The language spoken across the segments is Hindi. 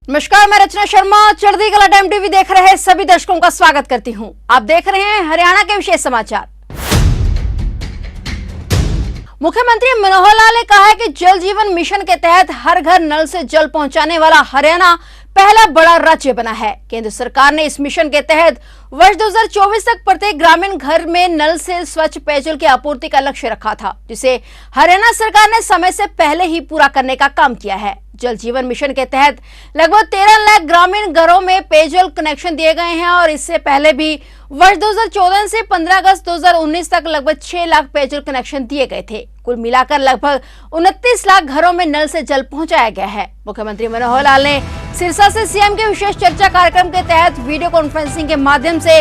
नमस्कार, मैं रचना शर्मा चढ़ती कला टाइम टीवी देख रहे सभी दर्शकों का स्वागत करती हूं। आप देख रहे हैं हरियाणा के विशेष समाचार। मुख्यमंत्री मनोहर लाल ने कहा है कि जल जीवन मिशन के तहत हर घर नल से जल पहुंचाने वाला हरियाणा पहला बड़ा राज्य बना है। केंद्र सरकार ने इस मिशन के तहत वर्ष 2024 तक प्रत्येक ग्रामीण घर में नल से स्वच्छ पेयजल की आपूर्ति का लक्ष्य रखा था, जिसे हरियाणा सरकार ने समय से पहले ही पूरा करने का काम किया है। जल जीवन मिशन के तहत लगभग 13 लाख ग्रामीण घरों में पेयजल कनेक्शन दिए गए हैं और इससे पहले भी वर्ष 2014 से 15 अगस्त 2019 तक लगभग 6 लाख पेयजल कनेक्शन दिए गए थे। कुल मिलाकर लगभग 29 लाख घरों में नल से जल पहुंचाया गया है। मुख्यमंत्री मनोहर लाल ने सिरसा से सीएम के विशेष चर्चा कार्यक्रम के तहत वीडियो कॉन्फ्रेंसिंग के माध्यम से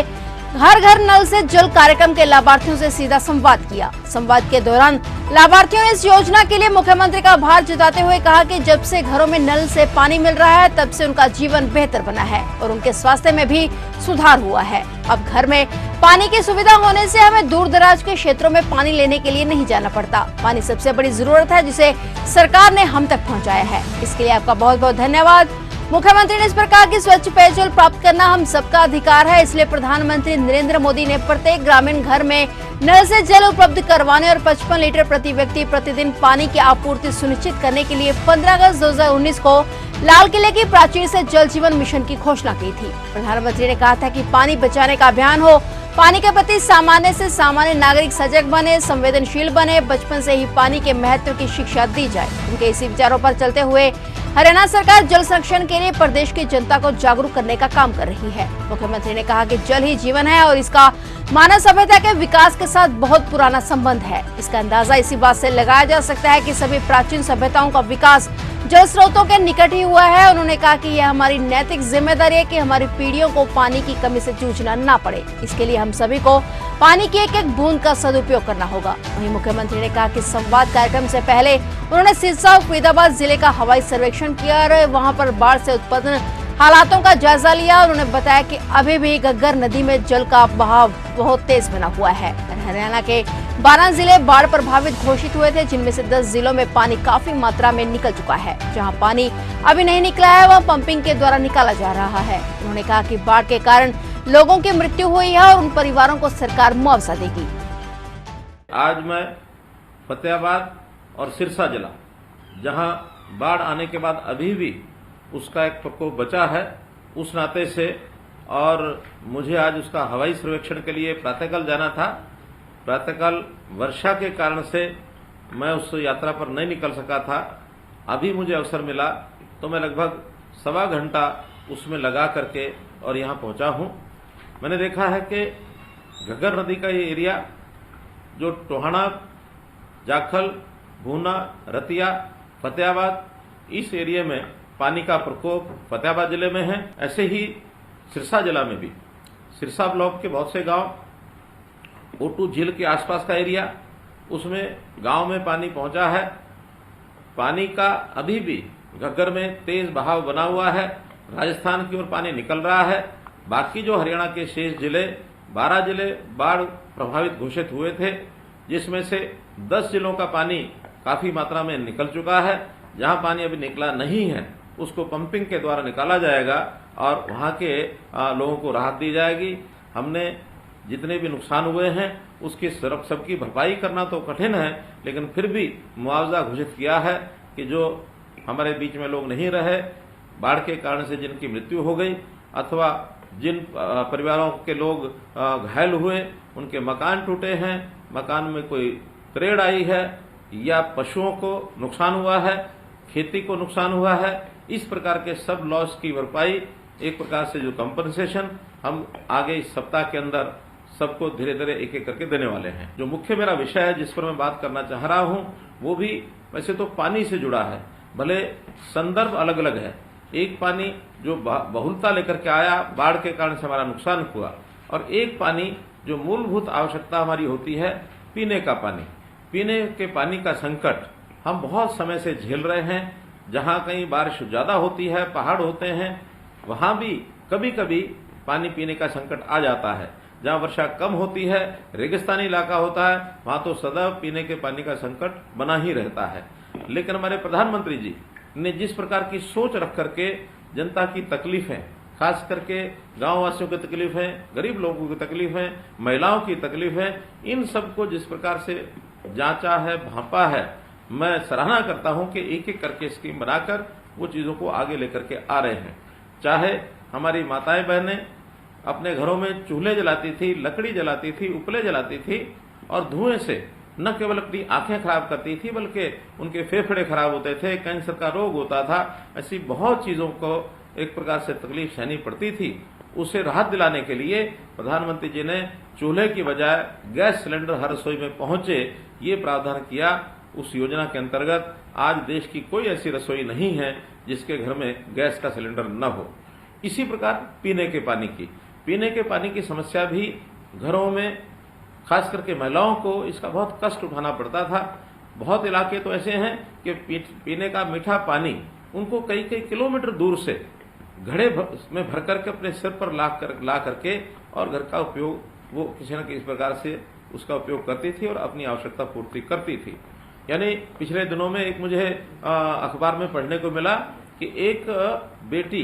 हर घर नल से जल कार्यक्रम के लाभार्थियों से सीधा संवाद किया। संवाद के दौरान लाभार्थियों ने इस योजना के लिए मुख्यमंत्री का आभार जताते हुए कहा कि जब से घरों में नल से पानी मिल रहा है तब से उनका जीवन बेहतर बना है और उनके स्वास्थ्य में भी सुधार हुआ है। अब घर में पानी की सुविधा होने से हमें दूर दराज के क्षेत्रों में पानी लेने के लिए नहीं जाना पड़ता। पानी सबसे बड़ी जरूरत है जिसे सरकार ने हम तक पहुँचाया है। इसके लिए आपका बहुत बहुत धन्यवाद। मुख्यमंत्री ने इस प्रकार की स्वच्छ पेयजल प्राप्त करना हम सबका अधिकार है, इसलिए प्रधानमंत्री नरेंद्र मोदी ने प्रत्येक ग्रामीण घर में नल से जल उपलब्ध करवाने और 55 लीटर प्रति व्यक्ति प्रतिदिन पानी की आपूर्ति सुनिश्चित करने के लिए 15 अगस्त 2019 को लाल किले की प्राचीर से जल जीवन मिशन की घोषणा की थी। प्रधानमंत्री ने कहा था कि पानी बचाने का अभियान हो, पानी के प्रति सामान्य से सामान्य नागरिक सजग बने, संवेदनशील बने, बचपन से ही पानी के महत्व की शिक्षा दी जाए। उनके इसी विचारों पर चलते हुए हरियाणा सरकार जल संरक्षण के लिए प्रदेश की जनता को जागरूक करने का काम कर रही है। मुख्यमंत्री ने कहा कि जल ही जीवन है और इसका मानव सभ्यता के विकास के साथ बहुत पुराना संबंध है। इसका अंदाजा इसी बात से लगाया जा सकता है कि सभी प्राचीन सभ्यताओं का विकास जल स्रोतों के निकट ही हुआ है। उन्होंने कहा कि यह हमारी नैतिक जिम्मेदारी है कि हमारी पीढ़ियों को पानी की कमी से जूझना ना पड़े। इसके लिए हम सभी को पानी की एक एक बूंद का सदुपयोग करना होगा। वहीं मुख्यमंत्री ने कहा कि संवाद कार्यक्रम से पहले उन्होंने सिरसा और फरीदाबाद जिले का हवाई सर्वेक्षण किया और वहां पर बाढ़ से उत्पन्न हालातों का जायजा लिया। उन्होंने बताया कि अभी भी घग्गर नदी में जल का बहाव बहुत तेज बना हुआ है। हरियाणा के 12 जिले बाढ़ प्रभावित घोषित हुए थे, जिनमें से 10 जिलों में पानी काफी मात्रा में निकल चुका है। जहां पानी अभी नहीं निकला है वह पंपिंग के द्वारा निकाला जा रहा है। उन्होंने कहा कि बाढ़ के कारण लोगों की मृत्यु हुई है और उन परिवारों को सरकार मुआवजा देगी। आज मैं फतेहाबाद और सिरसा जिला, जहां बाढ़ आने के बाद अभी भी उसका एक प्रकोप बचा है, उस नाते से और मुझे आज उसका हवाई सर्वेक्षण के लिए प्रातःकाल जाना था। प्रातःकाल वर्षा के कारण से मैं उस यात्रा पर नहीं निकल सका था। अभी मुझे अवसर मिला तो मैं लगभग सवा घंटा उसमें लगा करके और यहाँ पहुंचा हूँ। मैंने देखा है कि घग्गर नदी का ये एरिया जो टोहाना, जाखल, भूना, रतिया, फतेहाबाद, इस एरिया में पानी का प्रकोप फतेहाबाद जिले में है। ऐसे ही सिरसा जिला में भी सिरसा ब्लॉक के बहुत से गांव, ओटू झील के आसपास का एरिया, उसमें गांव में पानी पहुंचा है। पानी का अभी भी घग्गर में तेज बहाव बना हुआ है। राजस्थान की ओर पानी निकल रहा है। बाकी जो हरियाणा के शेष जिले, 12 जिले बाढ़ प्रभावित घोषित हुए थे, जिसमें से 10 जिलों का पानी काफी मात्रा में निकल चुका है। जहां पानी अभी निकला नहीं है उसको पंपिंग के द्वारा निकाला जाएगा और वहां के लोगों को राहत दी जाएगी। हमने जितने भी नुकसान हुए हैं उसकी सबकी भरपाई करना तो कठिन है, लेकिन फिर भी मुआवजा घोषित किया है कि जो हमारे बीच में लोग नहीं रहे, बाढ़ के कारण से जिनकी मृत्यु हो गई अथवा जिन परिवारों के लोग घायल हुए, उनके मकान टूटे हैं, मकान में कोई त्रेड़ आई है या पशुओं को नुकसान हुआ है, खेती को नुकसान हुआ है, इस प्रकार के सब लॉस की भरपाई, एक प्रकार से जो कंपनसेशन हम आगे इस सप्ताह के अंदर सबको धीरे धीरे एक एक करके देने वाले हैं। जो मुख्य मेरा विषय है जिस पर मैं बात करना चाह रहा हूं वो भी वैसे तो पानी से जुड़ा है, भले संदर्भ अलग अलग है। एक पानी जो बहुलता लेकर के आया, बाढ़ के कारण से हमारा नुकसान हुआ, और एक पानी जो मूलभूत आवश्यकता हमारी होती है, पीने का पानी। पीने के पानी का संकट हम बहुत समय से झेल रहे हैं। जहां कहीं बारिश ज्यादा होती है, पहाड़ होते हैं, वहां भी कभी कभी पानी पीने का संकट आ जाता है। जहां वर्षा कम होती है, रेगिस्तानी इलाका होता है, वहां तो सदैव पीने के पानी का संकट बना ही रहता है। लेकिन हमारे प्रधानमंत्री जी ने जिस प्रकार की सोच रख करके जनता की तकलीफें, खास करके गांव वासियों की तकलीफें, गरीब लोगों की तकलीफें, महिलाओं की तकलीफें, इन सबको जिस प्रकार से जांचा है, भांपा है, मैं सराहना करता हूं कि एक एक करके स्कीम बनाकर वो चीजों को आगे लेकर के आ रहे हैं। चाहे हमारी माताएं बहनें अपने घरों में चूल्हे जलाती थी, लकड़ी जलाती थी, उपले जलाती थी और धुएं से न केवल अपनी आंखें खराब करती थी बल्कि उनके फेफड़े खराब होते थे, कैंसर का रोग होता था, ऐसी बहुत चीजों को एक प्रकार से तकलीफ सहनी पड़ती थी। उसे राहत दिलाने के लिए प्रधानमंत्री जी ने चूल्हे की बजाय गैस सिलेंडर हर रसोई में पहुंचे, ये प्रावधान किया। उस योजना के अंतर्गत आज देश की कोई ऐसी रसोई नहीं है जिसके घर में गैस का सिलेंडर न हो। इसी प्रकार पीने के पानी की समस्या भी घरों में, खास करके महिलाओं को इसका बहुत कष्ट उठाना पड़ता था। बहुत इलाके तो ऐसे हैं कि पीने का मीठा पानी उनको कई कई किलोमीटर दूर से घड़े में भर करके अपने सिर पर ला करके और घर का उपयोग वो किसी न किसी प्रकार से उसका उपयोग करती थी और अपनी आवश्यकता पूर्ति करती थी। यानी पिछले दिनों में एक मुझे अखबार में पढ़ने को मिला कि एक बेटी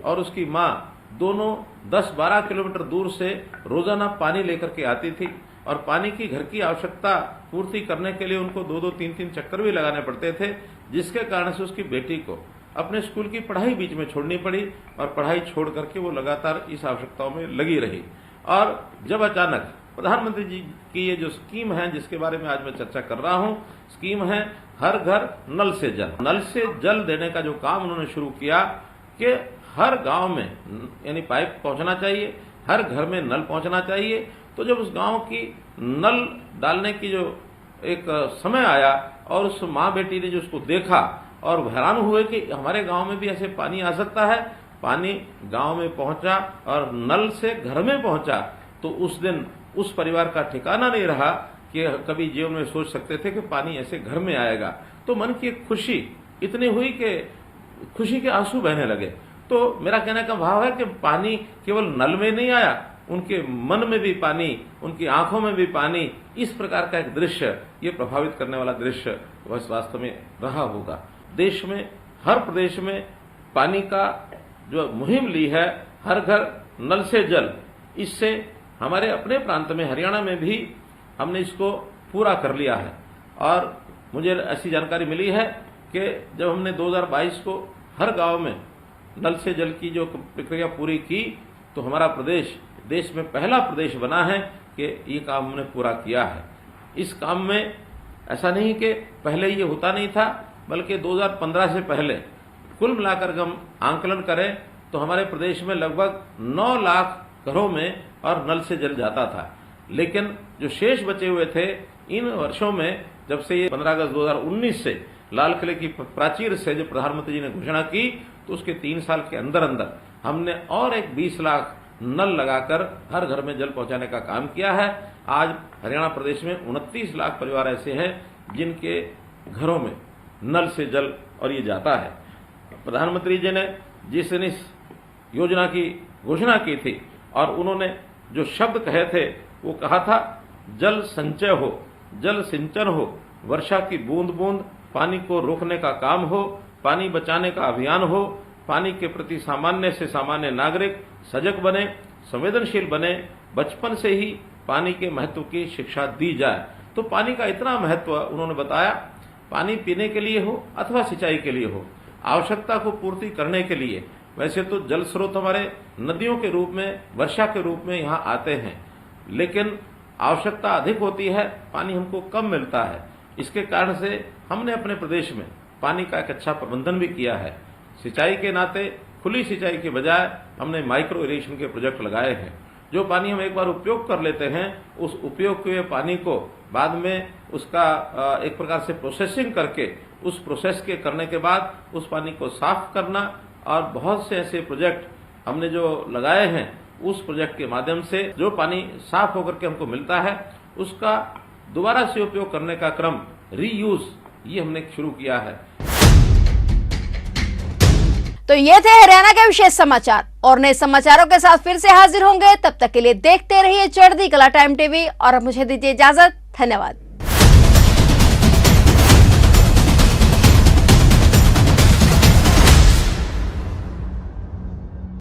और उसकी माँ दोनों 10-12 किलोमीटर दूर से रोजाना पानी लेकर के आती थी और पानी की घर की आवश्यकता पूर्ति करने के लिए उनको 2-2, 3-3 चक्कर भी लगाने पड़ते थे, जिसके कारण से उसकी बेटी को अपने स्कूल की पढ़ाई बीच में छोड़नी पड़ी और पढ़ाई छोड़ करके वो लगातार इस आवश्यकताओं में लगी रही। और जब अचानक प्रधानमंत्री जी की ये जो स्कीम है जिसके बारे में आज मैं चर्चा कर रहा हूं, स्कीम है हर घर नल से जल देने का जो काम उन्होंने शुरू किया कि हर गांव में यानी पाइप पहुंचना चाहिए, हर घर में नल पहुंचना चाहिए। तो जब उस गांव की नल डालने की जो एक समय आया और उस माँ बेटी ने जो उसको देखा और हैरान हुए कि हमारे गांव में भी ऐसे पानी आ सकता है, पानी गांव में पहुंचा और नल से घर में पहुंचा, तो उस दिन उस परिवार का ठिकाना नहीं रहा कि कभी जीवन में सोच सकते थे कि पानी ऐसे घर में आएगा। तो मन की एक खुशी इतनी हुई कि खुशी के आंसू बहने लगे। तो मेरा कहने का भाव है कि पानी केवल नल में नहीं आया, उनके मन में भी पानी, उनकी आंखों में भी पानी, इस प्रकार का एक दृश्य, ये प्रभावित करने वाला दृश्य वह वास्तव में रहा होगा। देश में हर प्रदेश में पानी का जो मुहिम ली है, हर घर नल से जल, इससे हमारे अपने प्रांत में हरियाणा में भी हमने इसको पूरा कर लिया है। और मुझे ऐसी जानकारी मिली है कि जब हमने 2022 को हर गांव में नल से जल की जो प्रक्रिया पूरी की, तो हमारा प्रदेश देश में पहला प्रदेश बना है कि ये काम हमने पूरा किया है। इस काम में ऐसा नहीं कि पहले ये होता नहीं था, बल्कि 2015 से पहले कुल मिलाकर हम आंकलन करें तो हमारे प्रदेश में लगभग 9 लाख घरों में और नल से जल जाता था। लेकिन जो शेष बचे हुए थे, इन वर्षों में जब से ये 15 अगस्त 2019 से लाल किले की प्राचीर से जो प्रधानमंत्री जी ने घोषणा की, तो उसके 3 साल के अंदर अंदर हमने और एक 20 लाख नल लगाकर हर घर में जल पहुंचाने का काम किया है। आज हरियाणा प्रदेश में 29 लाख परिवार ऐसे हैं जिनके घरों में नल से जल और ये जाता है। प्रधानमंत्री जी ने जिस दिन इस योजना की घोषणा की थी और उन्होंने जो शब्द कहे थे, वो कहा था जल संचय हो, जल सिंचन हो, वर्षा की बूंद बूंद पानी को रोकने का काम हो, पानी बचाने का अभियान हो, पानी के प्रति सामान्य से सामान्य नागरिक सजग बने, संवेदनशील बने, बचपन से ही पानी के महत्व की शिक्षा दी जाए। तो पानी का इतना महत्व उन्होंने बताया, पानी पीने के लिए हो अथवा सिंचाई के लिए हो, आवश्यकता को पूर्ति करने के लिए। वैसे तो जल स्रोत हमारे नदियों के रूप में, वर्षा के रूप में यहाँ आते हैं, लेकिन आवश्यकता अधिक होती है, पानी हमको कम मिलता है। इसके कारण से हमने अपने प्रदेश में पानी का एक अच्छा प्रबंधन भी किया है। सिंचाई के नाते खुली सिंचाई के बजाय हमने माइक्रो इरिगेशन के प्रोजेक्ट लगाए हैं। जो पानी हम एक बार उपयोग कर लेते हैं, उस उपयोग हुए पानी को बाद में उसका एक प्रकार से प्रोसेसिंग करके, उस प्रोसेस के करने के बाद उस पानी को साफ करना, और बहुत से ऐसे प्रोजेक्ट हमने जो लगाए हैं, उस प्रोजेक्ट के माध्यम से जो पानी साफ होकर के हमको मिलता है, उसका दोबारा से उपयोग करने का क्रम, रीयूज, ये हमने शुरू किया है। तो ये थे हरियाणा के विशेष समाचार, और नए समाचारों के साथ फिर से हाजिर होंगे। तब तक के लिए देखते रहिए चढ़ती कला टाइम टीवी, और अब मुझे दीजिए इजाजत। धन्यवाद।